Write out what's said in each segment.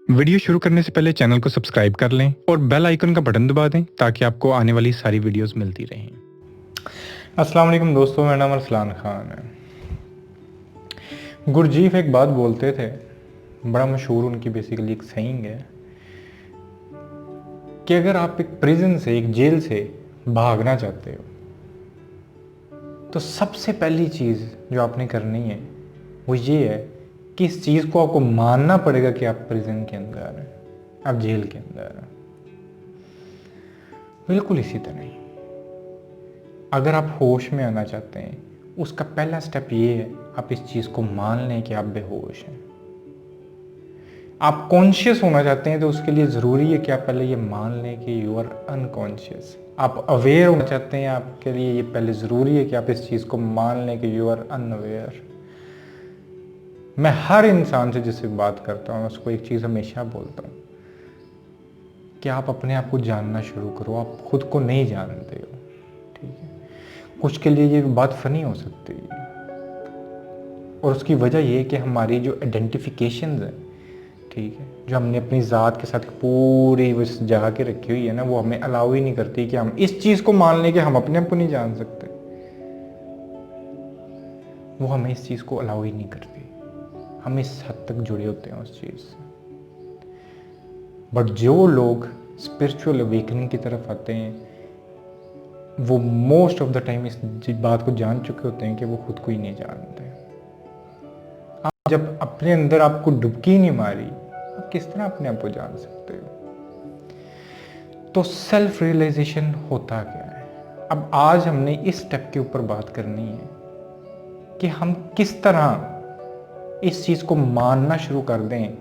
Video शुरू करने से पहले चैनल को सब्सक्राइब कर लें और बेल आइकन का बटन दबा दें ताकि आपको आने वाली सारी वीडियोस मिलती रहें। अस्सलाम वालेकुम दोस्तों, मेरा नाम अरसलान खान है। गुरजीफ एक बात बोलते थे, बड़ा मशहूर उनकी बेसिकली एक सेइंग है कि अगर आप एक प्रिजन से, एक जेल से भागना चाहते हो तो सबसे पहली चीज़ जो आपने करनी है वो ये है कि इस चीज़ को आपको मानना पड़ेगा कि आप प्रिजन के अंदर हैं, आप जेल के अंदर हैं। बिल्कुल इसी तरह ही अगर आप होश में आना चाहते हैं, उसका पहला स्टेप ये है आप इस चीज़ को मान लें कि आप बेहोश हैं। आप कॉन्शियस होना चाहते हैं तो उसके लिए ज़रूरी है कि आप पहले ये मान लें कि यू आर अनकॉन्शियस। आप अवेयर होना चाहते हैं, आपके लिए ये पहले ज़रूरी है कि आप इस चीज़ को मान लें कि यू आर अनअवेयर। मैं हर इंसान से जिससे बात करता हूँ उसको एक चीज़ हमेशा बोलता हूँ कि आप अपने आप को जानना शुरू करो। आप खुद को नहीं जानते हो, ठीक है। कुछ के लिए ये बात फनी हो सकती है और उसकी वजह ये है कि हमारी जो आइडेंटिफिकेशन है, ठीक है, जो हमने अपनी ज़ात के साथ पूरी वो जगह के रखी हुई है ना, वो हमें अलाउ ही नहीं करती कि हम इस चीज़ को मान लें कि हम अपने आप को नहीं जान सकते। वो हमें इस चीज़ को अलाउ ही नहीं करती। हम इस हद तक जुड़े होते हैं उस चीज़ से। बट जो लोग स्पिरिचुअल अवेकनिंग की तरफ आते हैं वो मोस्ट ऑफ द टाइम इस बात को जान चुके होते हैं कि वो खुद को ही नहीं जानते। आप जब अपने अंदर आपको डुबकी नहीं मारी, आप किस तरह अपने आप को जान सकते हो? तो सेल्फ रियलाइजेशन होता क्या है? अब आज हमने इस स्टेप के ऊपर बात करनी है कि हम किस तरह इस चीज को मानना शुरू कर दें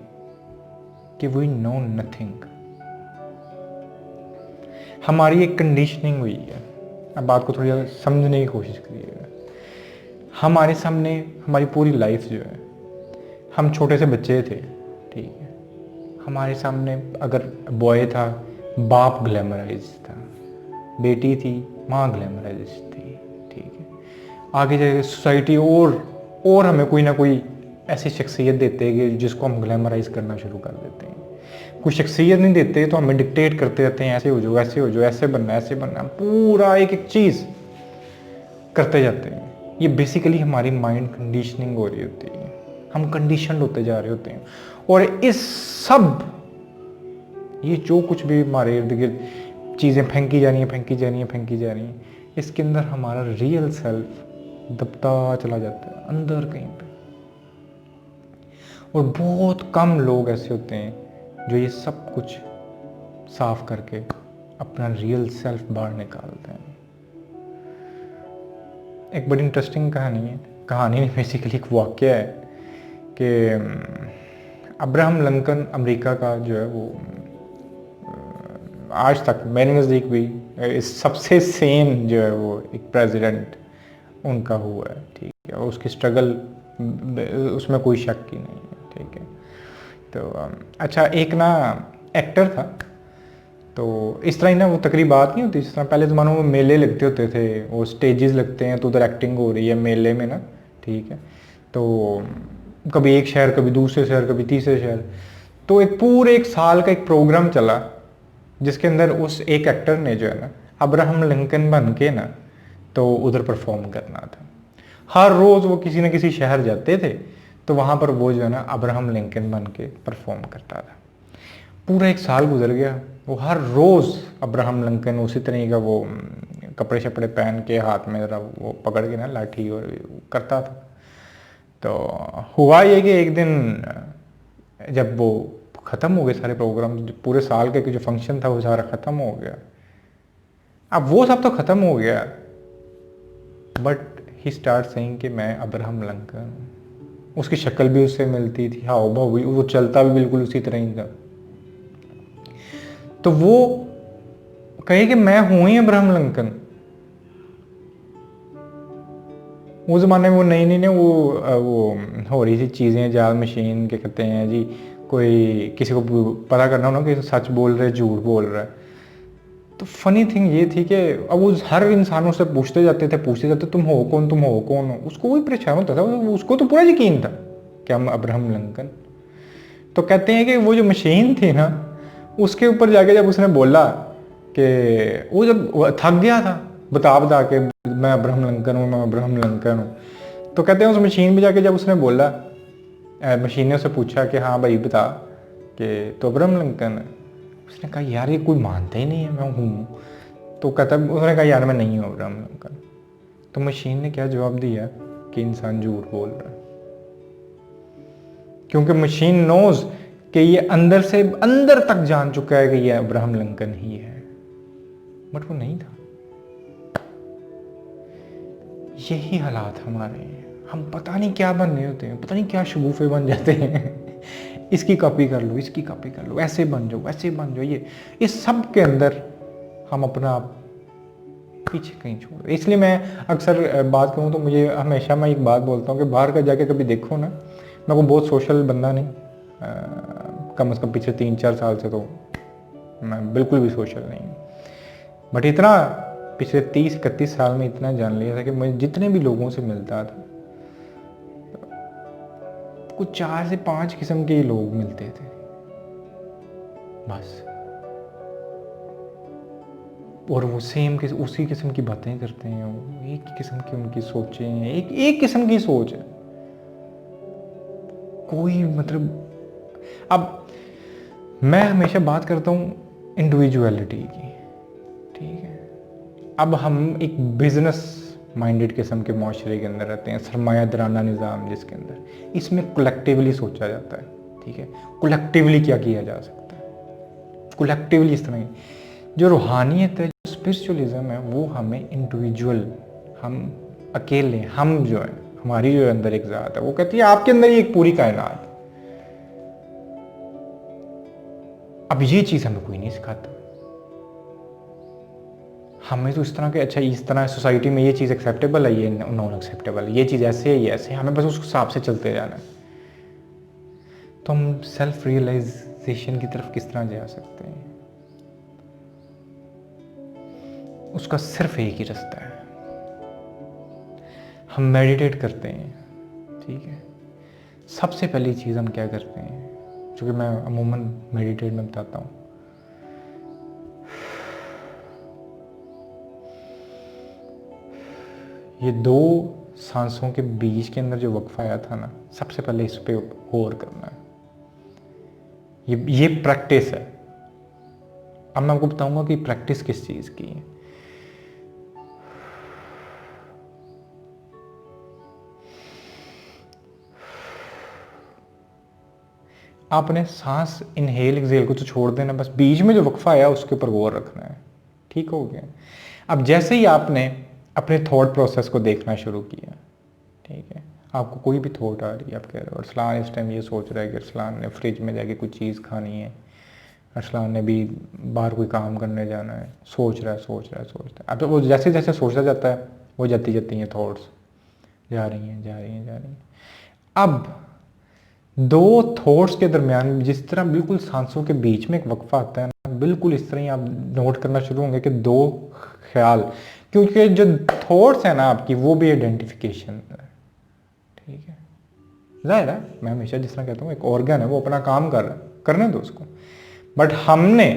कि वी नो नथिंग। हमारी एक कंडीशनिंग हुई है। अब बात को थोड़ी समझने की कोशिश करिएगा। हमारे सामने हमारी पूरी लाइफ जो है, हम छोटे से बच्चे थे, ठीक है, हमारे सामने अगर बॉय था बाप ग्लैमराइज था, बेटी थी माँ ग्लैमराइज थी, ठीक है। आगे जाके सोसाइटी और हमें कोई ना कोई ऐसी शख्सियत देते हैं कि जिसको हम ग्लैमराइज करना शुरू कर देते हैं। कोई शख्सियत नहीं देते तो हमें डिक्टेट करते रहते हैं, ऐसे हो जाओ, ऐसे हो जाओ, ऐसे बनना, ऐसे बनना, पूरा एक एक चीज़ करते जाते हैं। ये बेसिकली हमारी माइंड कंडीशनिंग हो रही होती है। हम कंडीशनड होते जा रहे होते हैं और इस सब ये जो कुछ भी हमारे इर्द गिर्द चीज़ें फेंकी जा रही हैं, फेंकी जा रही हैं, फेंकी जा रही हैं, इसके अंदर हमारा रियल सेल्फ दबता चला जाता है अंदर कहीं पे। और बहुत कम लोग ऐसे होते हैं जो ये सब कुछ साफ करके अपना रियल सेल्फ बाहर निकालते हैं। एक बड़ी इंटरेस्टिंग कहानी है, कहानी नहीं बेसिकली एक वाक़या है कि अब्राहम लिंकन अमेरिका का जो है वो आज तक मेरे नज़दीक भी सबसे सेम जो है वो एक प्रेसिडेंट उनका हुआ है, ठीक है। और उसकी स्ट्रगल उसमें कोई शक ही नहीं है, ठीक है। तो अच्छा, एक ना एक्टर था, तो इस तरह ही ना वो तकरीबात नहीं होती, जिस तरह पहले ज़मानों में मेले लगते होते थे, वो स्टेजेस लगते हैं तो उधर एक्टिंग हो रही है मेले में ना, ठीक है। तो कभी एक शहर, कभी दूसरे शहर, कभी तीसरे शहर, तो एक पूरे एक साल का एक प्रोग्राम चला जिसके अंदर उस एक एक्टर ने जो है ना अब्राहम लिंकन बन के ना तो उधर परफॉर्म करना था। हर रोज़ वो किसी न किसी शहर जाते थे तो वहाँ पर वो जो है ना अब्राहम लिंकन बन के परफॉर्म करता था। पूरा एक साल गुजर गया, वो हर रोज़ अब्राहम लिंकन उसी तरह का वो कपड़े शपड़े पहन के हाथ में ज़रा वो पकड़ के ना लाठी और करता था। तो हुआ ये कि एक दिन जब वो ख़त्म हो गए सारे प्रोग्राम, पूरे साल के जो फंक्शन था वो सारा ख़त्म हो गया। अब वो सब तो ख़त्म हो गया, बट ही स्टार्ट सेइंग कि मैं अब्राहम लिंकन। उसकी शक्ल भी उससे मिलती थी, हाव भाव भी, वो चलता भी बिल्कुल उसी तरह ही था। तो वो कहे कि मैं हूं ही अब्राहम लिंकन। उस ज़माने में वो नई नई वो हो रही थी चीज़ें, जाल मशीन के कहते हैं जी, कोई किसी को पता करना हो ना कि सच बोल रहे झूठ बोल रहा है। तो फनी थिंग ये थी कि अब वो हर इंसान से पूछते जाते तुम हो कौन, तुम हो कौन हो। उसको वही परेशान होता था, उसको तो पूरा यकीन था कि हम अब्राहम लिंकन। तो कहते हैं कि वो जो मशीन थी ना, उसके ऊपर जाके जब उसने बोला कि वो जब थक गया था बता बता के मैं अब्राहम लिंकन हूँ, मैं अब्राहम लिंकन हूँ, तो कहते हैं उस मशीन में जाके जब उसने बोला, मशीन ने उससे पूछा कि हाँ भाई बता कि तो अब्राहम लिंकन है। उसने कहा यार ये कोई मानता ही नहीं है मैं हूँ। तो कहता, उसने कहा यार मैं नहीं हूँ अब्राहम लिंकन। तो मशीन ने क्या जवाब दिया कि इंसान झूठ बोल रहा है, क्योंकि मशीन नोज कि ये अंदर से अंदर तक जान चुका है कि ये अब्राहम लिंकन ही है, बट वो नहीं था। यही हालात हमारे हैं, हम पता नहीं क्या बन रहे होते हैं, पता नहीं क्या शगुफे बन जाते हैं इसकी कॉपी कर लो, इसकी कॉपी कर लो, ऐसे बन जाओ, वैसे बन जाओ। ये इस सब के अंदर हम अपना आप पीछे कहीं छोड़। इसलिए मैं अक्सर बात करूँ तो मुझे हमेशा मैं एक बात बोलता हूँ कि बाहर का जाके कभी देखो ना, मैं को बहुत सोशल बंदा नहीं, कम से कम पिछले 3-4 साल से तो मैं बिल्कुल भी सोशल नहीं हूँ, बट इतना पिछले 30-31 साल में इतना जान लिया था कि मैं जितने भी लोगों से मिलता था कुछ 4 से 5 किस्म के लोग मिलते थे बस, और वो सेम उसी किस्म की बातें करते हैं, वो एक ही किस्म की उनकी सोचें हैं, एक किस्म की सोच है, कोई मतलब। अब मैं हमेशा बात करता हूँ इंडिविजुअलिटी की, ठीक है। अब हम एक बिजनेस माइंडेड किस्म के माशरे के अंदर रहते हैं, सरमायादाराना निज़ाम जिसके अंदर इसमें कलेक्टिवली सोचा जाता है, ठीक है। कलेक्टिवली क्या किया जा सकता है, कलेक्टिवली इस तरह की जो रूहानियत है, जो स्पिरिचुअलिज्म है, वो हमें इंडिविजुअल, हम अकेले, हम जो है हमारी जो अंदर एक ज़ात है, वो कहती है आपके अंदर ही एक पूरी कायनात। अब ये चीज़ हमें कोई नहीं सिखाता, हमें तो इस तरह के अच्छा इस तरह सोसाइटी में ये चीज़ एक्सेप्टेबल है, ये नॉन एक्सेप्टेबल है, ये चीज़ ऐसे है, ये ऐसे, हमें बस उस हिसाब से चलते जाना है। तो हम सेल्फ रियलाइजेशन की तरफ किस तरह जा सकते हैं, उसका सिर्फ एक ही रास्ता है, हम मेडिटेट करते हैं, ठीक है। सबसे पहली चीज़ हम क्या करते हैं, जो कि मैं अमूमन मेडिटेट में बताता हूँ, ये 2 सांसों के बीच के अंदर जो वक्फा आया था ना, सबसे पहले इस पे गौर करना है। ये प्रैक्टिस है। अब मैं आपको बताऊंगा कि प्रैक्टिस किस चीज़ की है। आपने सांस इनहेल एक्सेल को तो छोड़ देना, बस बीच में जो वक्फा आया उसके ऊपर गौर रखना है, ठीक हो गया। अब जैसे ही आपने अपने थॉट प्रोसेस को देखना शुरू किया, ठीक है, आपको कोई भी थॉट आ रही है, आप कह रहे हो अरसलान इस टाइम ये सोच रहा है कि अरसलान ने फ्रिज में जाके कुछ चीज़ खानी है, अरसलान ने भी बाहर कोई काम करने जाना है, सोच रहा है। अब तो वो जैसे जैसे सोचता जाता है वो जाती हैं थॉट्स, जा रही हैं। अब 2 थॉट्स के दरमियान जिस तरह बिल्कुल सांसों के बीच में एक वक्फा आता है ना, बिल्कुल इस तरह ही आप नोट करना शुरू होंगे कि 2 ख्याल, क्योंकि जो थॉट्स है ना आपकी, वो भी आइडेंटिफिकेशन है, ठीक है। जाहिर है, मैं हमेशा जिस तरह कहता हूँ एक ऑर्गन है, वो अपना काम कर रहा है, करने दो उसको, बट हमने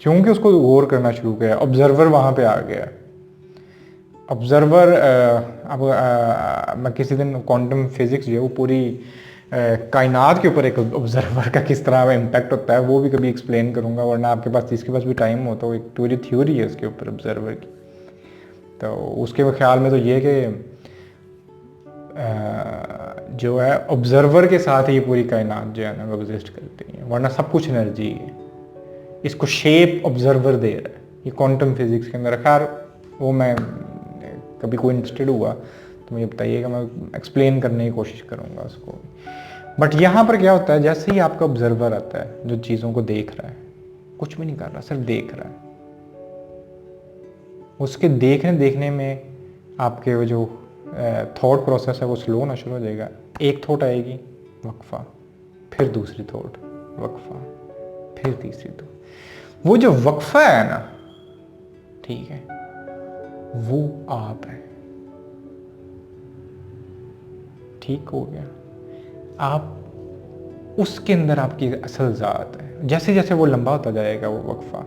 क्योंकि उसको गौर करना शुरू किया, ऑब्जर्वर वहां पे आ गया। ऑब्जर्वर, अब मैं किसी दिन क्वांटम फिजिक्स जो है वो पूरी कायनात के ऊपर एक ऑब्जर्वर का किस तरह इम्पैक्ट होता है वो भी कभी एक्सप्लेन करूंगा, वरना आपके पास जिसके पास भी टाइम हो तो एक पूरी थ्योरी है उसके ऊपर ऑब्जर्वर की। तो उसके ख्याल में तो ये कि जो है ऑब्जर्वर के साथ ही पूरी कायनात जो है ना एग्जिस्ट करती है, वरना सब कुछ एनर्जी है, इसको शेप ऑब्जर्वर दे रहा है, ये क्वांटम फिजिक्स के अंदर। खैर वो मैं कभी कोई इंटरेस्टेड हुआ तो मुझे बताइएगा, मैं एक्सप्लेन करने की कोशिश करूँगा उसको। बट यहाँ पर क्या होता है, जैसे ही आपका ऑब्जर्वर आता है जो चीज़ों को देख रहा है, कुछ भी नहीं कर रहा, सिर्फ देख रहा है, उसके देखने में आपके वो जो थॉट प्रोसेस है वो स्लो होना शुरू हो जाएगा। एक थॉट आएगी, वक्फा, फिर दूसरी थॉट, वक्फा, फिर तीसरी थॉट। वो जो वक्फा है ना, ठीक है, वो आप है, ठीक हो गया। आप उसके अंदर आपकी असल ज़ात है। जैसे जैसे वो लंबा होता जाएगा वो वक्फा,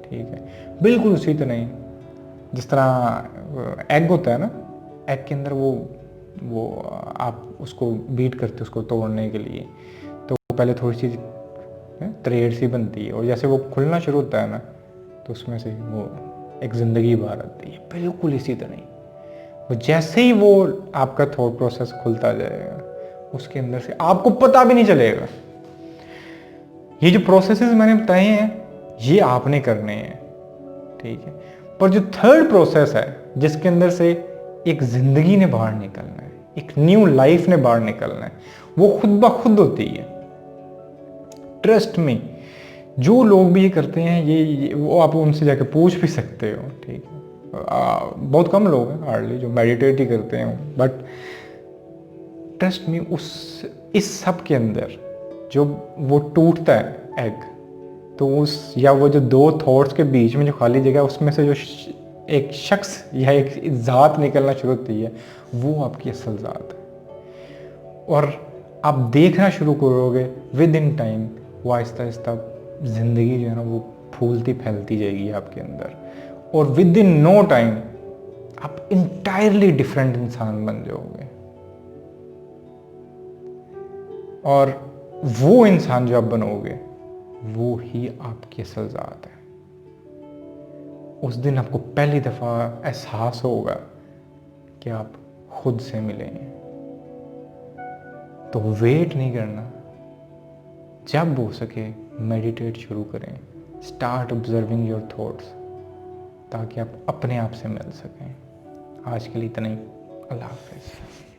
ठीक है, बिल्कुल उसी तरह ही जिस तरह एग होता है ना, एग के अंदर वो आप उसको बीट करते हो उसको तोड़ने के लिए, तो पहले थोड़ी सी त्रेड सी बनती है, और जैसे वो खुलना शुरू होता है ना तो उसमें से वो एक ज़िंदगी बाहर आती है। बिल्कुल इसी तरह ही वो जैसे ही वो आपका थॉट प्रोसेस खुलता जाएगा, उसके अंदर से आपको पता भी नहीं चलेगा। ये जो प्रोसेसेस मैंने बताए हैं ये आपने करने हैं, ठीक है, पर जो थर्ड प्रोसेस है जिसके अंदर से एक ज़िंदगी ने बाहर निकलना है, एक न्यू लाइफ ने बाहर निकलना है, वो खुद ब खुद होती है। ट्रस्ट में जो लोग भी ये करते हैं ये वो आप उनसे जाके पूछ भी सकते हो, ठीक है। बहुत कम लोग हैं हार्डली जो मेडिटेट ही करते हैं, बट ट्रस्ट में इस सब के अंदर जो वो टूटता है एग, तो उस या वो जो दो थॉट्स के बीच में जो खाली जगह उसमें से जो एक शख्स या एक ज़ात निकलना शुरू होती है, वो आपकी असल ज़ात है। और आप देखना शुरू करोगे विद इन टाइम वो आहिस्ता आहिस्ता ज़िंदगी जो है ना वो फूलती फैलती जाएगी आपके अंदर, और विद इन नो टाइम आप इंटायरली डिफरेंट इंसान बन जाओगे। और वो इंसान जो आप बनोगे वो ही आपकी असल ज़ात है। उस दिन आपको पहली दफ़ा एहसास होगा कि आप खुद से मिले हैं। तो वेट नहीं करना, जब हो सके मेडिटेट शुरू करें, स्टार्ट ऑब्जर्विंग योर थॉट्स, ताकि आप अपने आप से मिल सकें। आज के लिए इतना ही। अल्लाह हाफ़िज़।